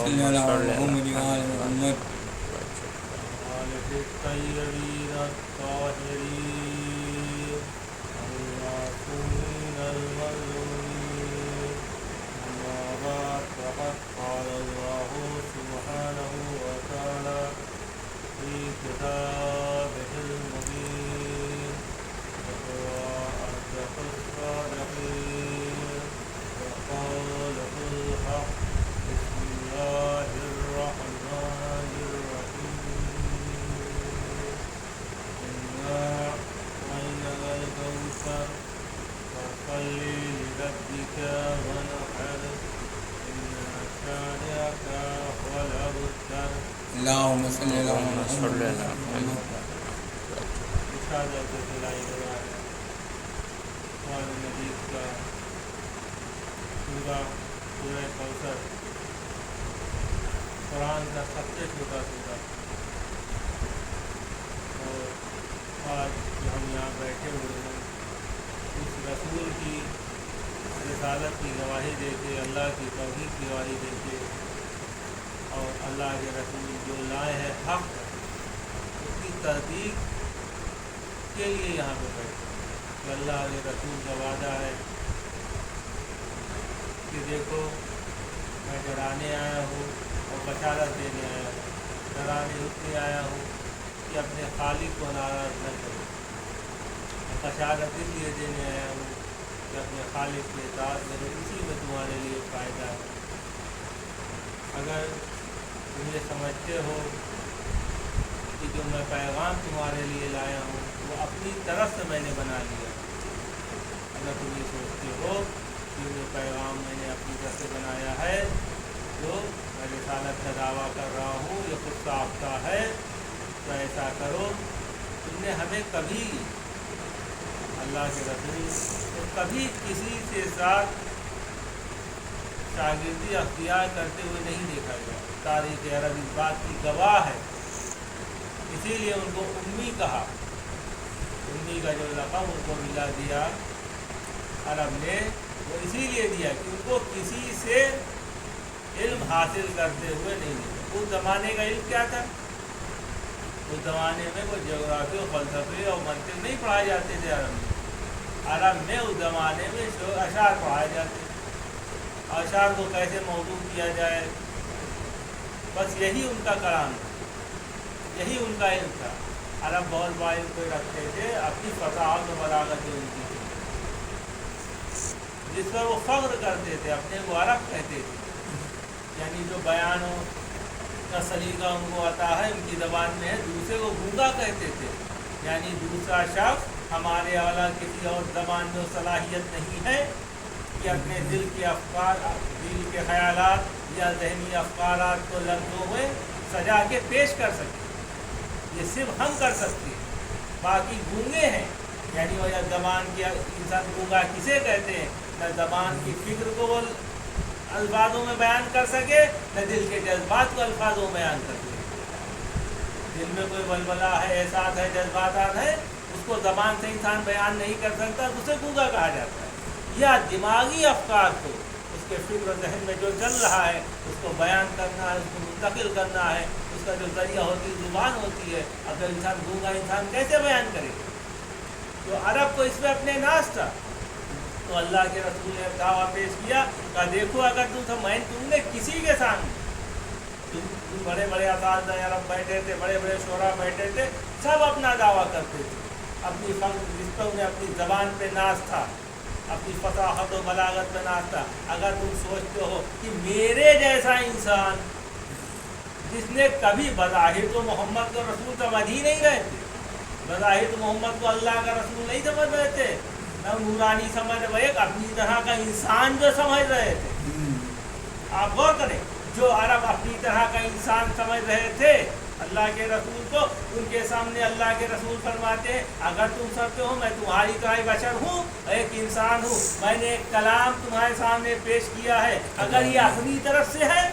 صل علی محمد و آل محمد آلہ الطیبین الطاہرین المعصومین المظلومین اما بعد فقد قال اللہ سبحانہ وتعالی فی کتابہ المبین وأصدق الصادقين وقال الحق بسم الله الرحمن الرحيم إنا أعطيناك الكوثر فصل لربك وانحر إن شانئك هو الأبتر. اللهم صل علی اللهم محمد صل على محمد. ارشاد دلائی گیا ہے قرآن مجید کا سورہ کوثر قرآن کا سب سے چھوٹا سورہ، اور آج جو ہم یہاں بیٹھے ہوئے ہیں اس رسول کی رسالت کی گواہی دے کے، اللہ کی توحید کی گواہی دے کے، اور اللہ کے رسول جو لائے ہیں حق اس کی تصدیق کے لیے یہاں پہ بیٹھے کہ اللہ کے رسول کا وعدہ ہے کہ دیکھو میں ڈرانے آیا ہوں اور بشارت دینے آیا ہوں. ڈرانے اس لیے آیا ہوں کہ اپنے خالق کو ناراض نہ کرو، اور بشارت اس لیے دینے آیا ہوں کہ اپنے خالق کے اطاعت کرو، اسی میں تمہارے لیے فائدہ ہے. اگر تم یہ سمجھتے ہو کہ جو میں پیغام تمہارے لیے لایا ہوں وہ اپنی طرف سے میں نے بنا لیا، اگر تم یہ سوچتے ہو کہ یہ پیغام میں نے اپنی طرف سے بنایا ہے، جو میں رسالت کا دعویٰ کر رہا ہوں یہ خود ساختہ ہے، تو ایسا کرو. تم نے ہمیں کبھی اللہ کے رسول تو کبھی کسی کے ساتھ شاگردی اختیار کرتے ہوئے نہیں دیکھا گیا. تاریخ عرب اس بات کی گواہ ہے، اسی لیے ان کو امی کہا. امی کا جو لقب ان کو ملا دیا عرب نے، وہ اسی لیے دیا کہ ان کو کسی سے علم حاصل کرتے ہوئے نہیں دیکھا. اس زمانے کا علم کیا تھا؟ اس زمانے میں کوئی جغرافی اور فلسفے اور منطق نہیں پڑھائے جاتے تھے عرب میں. عرب میں اس زمانے میں اشعار پڑھائے جاتے تھے. اشعار کو کیسے موضوع کیا جائے، بس یہی ان کا کلام تھا، یہی ان کا علم تھا. عرب بہت بڑا علم کوئی رکھتے تھے، اپنی فصاحت و بلاغت جو ان کی تھی، جس پر وہ فخر کرتے تھے، اپنے کو عرب کہتے تھے. یعنی جو بیانوں کا سلیقہ ان کو آتا ہے ان کی زبان میں ہے. دوسرے کو گونگا کہتے تھے، یعنی دوسرا شخص ہمارے اعلیٰ کسی اور زبان میں صلاحیت نہیں ہے کہ اپنے دل کے افکار، دل کے خیالات یا ذہنی افکارات کو لفظوں میں سجا کے پیش کر سکے. یہ صرف ہم کر سکتے ہیں، باقی گونگے ہیں. یعنی وہ زبان کے انسان گونگا کسے کہتے ہیں؟ نہ زبان کی فکر کو وہ الفاظوں میں بیان کر سکے، نہ دل کے جذبات کو الفاظوں میں بیان کر سکے. دل میں کوئی بلبلہ ہے، احساس ہے، جذبات ہے، اس کو زبان سے انسان بیان نہیں کر سکتا، تو اسے گونگا کہا جاتا ہے. یا دماغی افکار کو، اس کے فکر و ذہن میں جو چل رہا ہے اس کو بیان کرنا ہے، اس کو منتقل کرنا ہے، اس کا جو ذریعہ ہوتی ہے زبان ہوتی ہے. اگر انسان گونگا انسان کیسے بیان کرے؟ تو عرب کو اس میں اپنے ناز تھا. تو اللہ کے رسول نے دعویٰ پیش کیا کہ دیکھو اگر تم نے کسی کے سامنے، تم بڑے بڑے اساتذہ عرب بیٹھے تھے، بڑے بڑے شعراء بیٹھے تھے، سب اپنا دعویٰ کرتے تھے، اپنی فخر جس پر انہیں اپنی زبان پہ ناز تھا، اپنی فصاحت و بلاغت پہ ناز تھا. اگر تم سوچتے ہو کہ میرے جیسا انسان جس نے کبھی بظاہر تو محمد کو رسول سمجھ ہی نہیں رہے تھے، بظاہر تو محمد کو اللہ کا رسول نہیں سمجھ رہے تھے، نہ نورانی سمجھ رہے، ایک اپنی طرح کا انسان جو سمجھ رہے تھے. آپ غور کریں، جو عرب اپنی طرح کا انسان سمجھ رہے تھے اللہ کے رسول کو، ان کے سامنے اللہ کے رسول فرماتے ہیں اگر تم سمجھتے ہو میں تمہاری طرح بشر ہوں، ایک انسان ہوں، میں نے ایک کلام تمہارے سامنے پیش کیا ہے، اگر یہ اپنی طرف سے ہے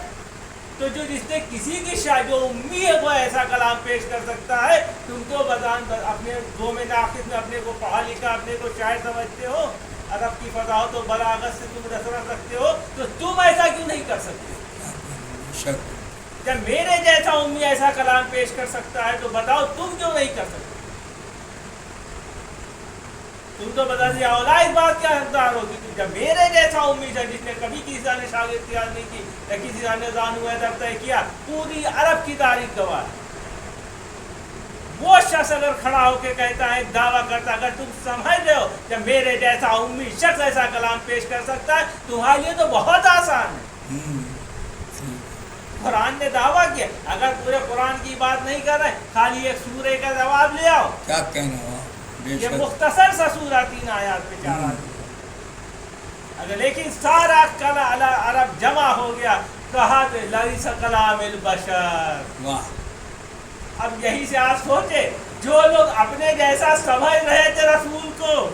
تو جو جس نے کسی کی جو امی ہے وہ ایسا کلام پیش کر سکتا ہے. تم تو بزان اپنے دو میں ناقص میں اپنے کو پڑھا لکھا، اپنے کو شاعر سمجھتے ہو، عرب کی فضاحت و بلاغت سے تم نصرت رکھتے ہو، تو تم ایسا کیوں نہیں کر سکتے؟ شک جب میرے جیسا امی ایسا کلام پیش کر سکتا ہے تو بتاؤ تم کیوں نہیں کر سکتے؟ تم تو بتا دیا اولا اس بات کیا حقدار ہوگی کہ جب میرے جیسا امی ہے جس نے کبھی کسی نے شاگرد تیار نہیں کی یا کسی نے زانو ادب طے کیا، پوری عرب کی تاریخ گواہ ہے، وہ شخص اگر کھڑا ہو کے کہتا ہے دعویٰ کرتا، اگر تم سمجھ رہے ہو کہ میرے جیسا امی شخص ایسا کلام پیش کر سکتا ہے، تمہارے لیے تو بہت آسان ہے۔ قرآن نے دعویٰ کیا، اگر پورے قرآن کی بات نہیں کر رہے خالی ایک سورے کا جواب لے آؤ، کیا کہنا ہوا، بے یہ شک مختصر سا سورہ 3 آیات پہ 4 آیات، اگر لیکن سارا عرب جمع ہو گیا، کہا تو لیس کلام البشر۔ واہ، اب یہی سے آپ سوچے جو لوگ اپنے جیسا سمجھ رہے تھے رسول کو،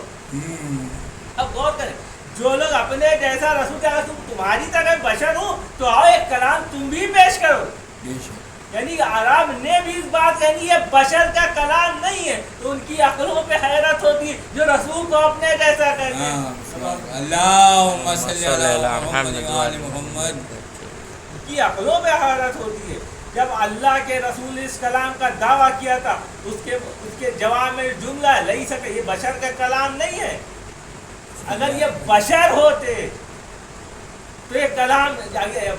اب غور کریں، جو لوگ اپنے جیسا رسول کے، اگر تمہاری طرح بشر ہوں تو آؤ ایک کلام تم بھی پیش کرو، بے شک، یعنی عرب نے بھی اس بات کہنی ہے بشر کا کلام نہیں ہے، تو ان کی عقلوں پہ حیرت ہوتی ہے جو رسول کو اپنے جیسا کہتے ہیں۔ اللہم صلی علی محمد و آل محمد، ان کی عقلوں پہ حیرت ہوتی ہے۔ جب اللہ کے رسول نے اس کلام کا دعویٰ کیا تھا، اس کے جواب میں جملہ ہے لیس، یہ بشر کا کلام نہیں ہے۔ اگر یہ بشر ہوتے تو یہ کلام،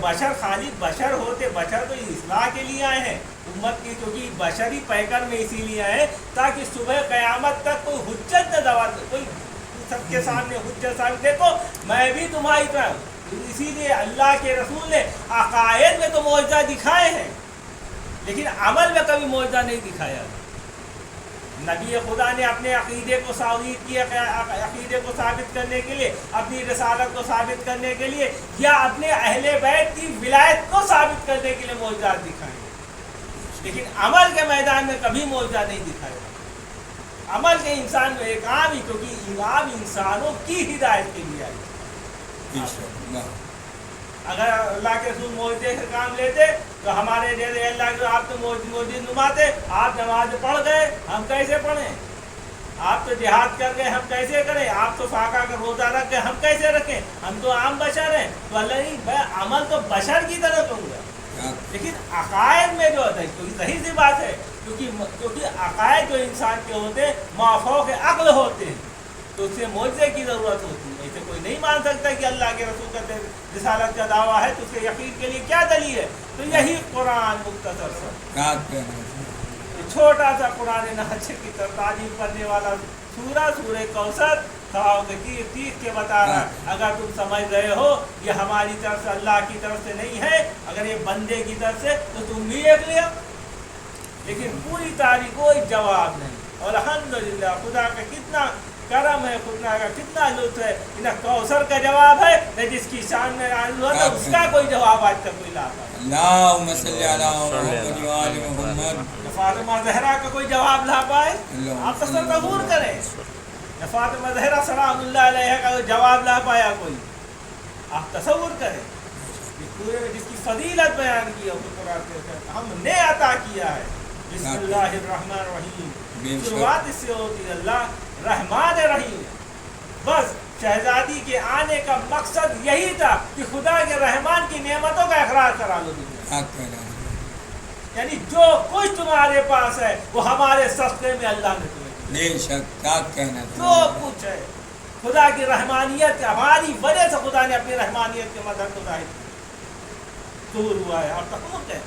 بشر خالی بشر ہوتے، بشر تو اصلاح کے لیے آئے ہیں امت کی، کیونکہ بشری پیکر میں اسی لیے آئے تاکہ صبح قیامت تک کوئی حجت نہ دوا، کوئی سب کے سامنے حجت صاحب دیکھو میں بھی تمہاری طرح ہوں۔ اسی لیے اللہ کے رسول نے عقائد میں تو معجزہ دکھائے ہیں لیکن عمل میں کبھی معجزہ نہیں دکھایا۔ نبی خدا نے اپنے عقیدے کو ثابت کیا، عقیدے کو ثابت کرنے کے لیے، اپنی رسالت کو ثابت کرنے کے لیے، یا اپنے اہل بیت کی ولایت کو ثابت کرنے کے لیے معجزات دکھائے، لیکن عمل کے میدان میں کبھی معجزہ نہیں دکھایا۔ عمل کے انسان میں ایک عام ہی، کیونکہ امام انسانوں کی ہدایت کے لیے آئی۔ بے شک، اگر اللہ کے رسول معجزے سے کام لیتے تو ہمارے جیسے اللہ کے آپ تو معجزے نماتے، آپ نماز پڑھ گئے ہم کیسے پڑھیں، آپ تو جہاد کر گئے ہم کیسے کریں، آپ تو فاقہ کا روزہ رکھ گئے ہم کیسے رکھیں، ہم تو عام بشر ہیں۔ تو اللہ نہیں، میں عمل تو بشر کی طرح کروں گا، لیکن عقائد میں جو ہوتا ہے، کیونکہ صحیح سی بات ہے، کیونکہ عقائد جو انسان کے ہوتے ہیں مافوق عقل ہوتے ہیں، تو اس سے معجزے کی ضرورت ہوتی ہے۔ ایسے کوئی نہیں مان سکتا کہ اللہ کے رسول کا رسالت کا دعویٰ ہے تو اس کے یقین کے لیے کیا دلیل ہے؟ تو یہی قرآن مختصر سا، کیا کہنا، چھوٹا سا قرآن نحچ کی تعلیم پڑھنے والا سورہ کوثر تیس کے بتا رہا ہے، اگر تم سمجھ رہے ہو یہ ہماری طرف سے، اللہ کی طرف سے نہیں ہے، اگر یہ بندے کی طرف سے تو تم بھی ایک لیا، لیکن پوری تاریخ کوئی جواب نہیں۔ اور الحمدللہ خدا کا کتنا کرم ہے، خدا کا کتنا لطف ہے، نہ کوثر کا جواب ہے نہ جس کی شان میں نازل ہوا تھا اس کا کوئی جواب آج تک کوئی لاتا۔ اللہم صلی علی محمد و آل محمد، فاطمہ زہرا کا کوئی جواب لا پائے؟ آپ تصور کریں، فاطمہ زہرا سلام اللہ علیہ کا جواب لا پایا کوئی، آپ تصور کریں، پورے میں جس کی فضیلت بیان کی ہم نے عطا کیا ہے۔ بسم اللہ الرحمن الرحیم، شروعات اس سے ہوتی ہے اللہ رحمان رحیم۔ بس شہزادی کے آنے کا مقصد یہی تھا کہ خدا کے رحمان کی نعمتوں کا اقرار کرا لو دنیا، یعنی جو کچھ تمہارے پاس ہے وہ ہمارے صدقے میں اللہ نے تمہیں دیا، بے شک، کیا کہنا، جو کچھ ہے خدا کی رحمانیت، ہماری وجہ سے خدا نے اپنی رحمانیت کے مدد کو ظاہر ظہور ہوا ہے اور تحقق ہے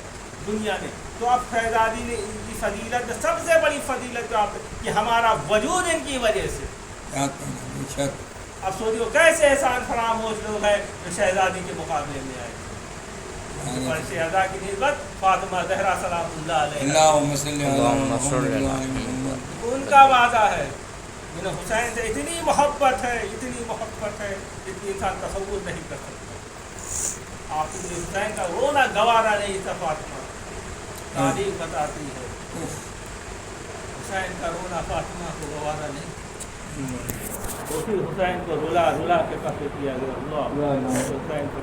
دنیا میں۔ تو اب شہزادی نے ان کی فضیلت میں سب سے بڑی فضیلت جو آپ کہ ہمارا وجود ان کی وجہ سے، کیا کہنا، بے شک، اب سوچو کیسے احسان فراموش لوگ ہیں جو شہزادی کے مقابلے میں آئے۔ پر شہزادہ کی نسبت فاطمہ زہرا سلام اللہ علیہ، اللہم صلی علی محمد و آل محمد، ان کا وعدہ ہے، انہیں حسین سے اتنی محبت ہے، اتنی محبت ہے جتنی انسان تصور نہیں کر سکتا۔ آپ کو حسین کا رونا گوارا نہیں تھا، فاطمہ تاریخ بتاتی ہے حسین کا رونا فاطمہ کو گوارا نہیں، اسی حسین کو رلا رلا کے قتل کیا گیا۔ اللہ حسین کو،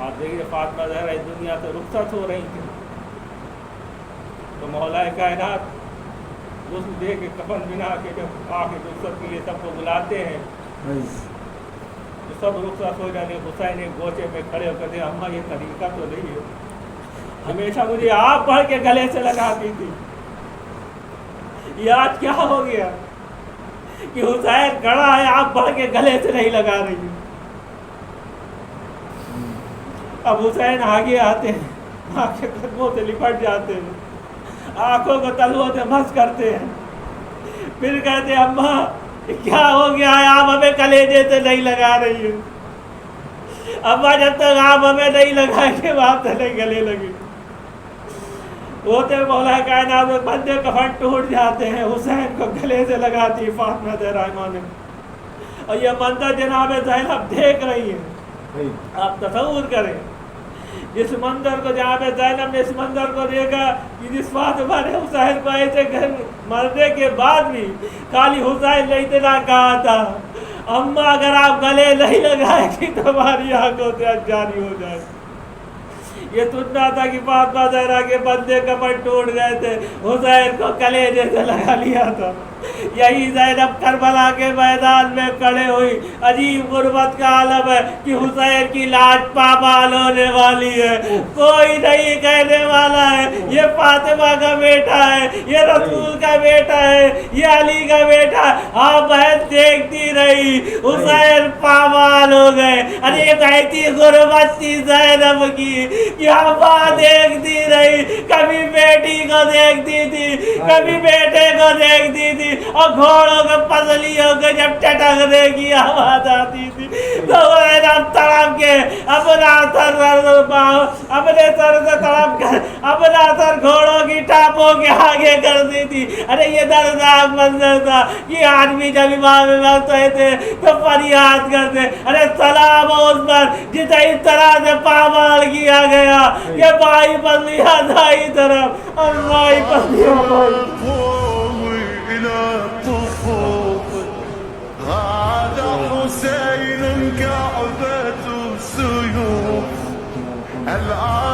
آپ دیکھیے فاطمہ زہرا اس دنیا سے رخصت ہو رہی تھی تو مولا کائنات غسل دے کے کفن بنا کے جب آ کے رخصت کے لیے سب کو بلاتے ہیں تو سب رخصت ہو جانے. حسین ایک گوچے میں کھڑے ہو کر دے اماں یہ طریقہ تو نہیں ہے, ہمیشہ مجھے آپ بڑھ کے گلے سے لگاتی تھی, یہ آج کیا ہو گیا کہ حسین کھڑا ہے آپ بڑھ کے گلے سے نہیں لگا رہی ہیں. اب حسین آگے آتے ہیں, ماں کے قدموں سے لپٹ جاتے ہیں, آنکھوں کو تلووں سے مس کرتے ہیں, پھر کہتے ہیں اماں کیا ہو گیا ہے, آپ ہمیں کلیجے سے نہیں لگا رہی ہیں. اماں جب تک آپ ہمیں نہیں لگائیں گے آپ سے نہیں گلے لگے. ہوتے مولا کائنات میں بندے کفن ٹوٹ جاتے ہیں, حسین کو گلے سے لگاتی فاطمہ زہرا نے, اور یہ منظر جناب زینب دیکھ رہی ہیں. آپ تصور کریں جس منظر کو, جہاں پہ زینب نے اس منظر کو دیکھا کہ جس فاطمہ نے حسین کو ایسے مرنے کے بعد بھی خالی حسین نے اتنا کہا تھا اماں اگر آپ گلے نہیں لگائے گی تو ہماری آنکھوں سے جاری ہو جائے. یہ سننا تھا کہ فاطمہ زہرا کے بندے کمر ٹوٹ گئے تھے, حسین کو کلیجے سے لگا لیا تھا. یہی زینب کربلا کے میدان میں کھڑے ہوئی, عجیب غربت کا عالم ہے کہ حسین کی لاش پامال ہونے والی ہے, کوئی نہیں کہنے والا ہے یہ فاطمہ کا بیٹا ہے, یہ رسول کا بیٹا ہے, یہ علی کا بیٹا ہے. ہاں بہن دیکھتی رہی حسین پامال ہو گئے. ارے یہ کہتی غربت تھی زینب کی کہ ہم دیکھتی رہی, کبھی بیٹی کو دیکھتی تھی کبھی بیٹے کو دیکھتی تھی, اور گھوڑوں کو پسلیوں کو جب چٹکنے کی آواز آتی تھی تو وہ تڑپ کے اپنا اپنے سر سے تڑپ کر اپنا سر گھوڑوں کی ٹاپوں کے آگے کرتی تھی. ارے یہ دردناک منظر تھا. یہ آدمی جب امام وقت ہوتے تو فریاد کرتے ارے سلام ہو اس پر جسے اس طرح سے پامال کیا گیا. یہ بھائی پسلیاں دائی طرف اور بھائی پسلیاں هذا حسين كعبة سيوف الآن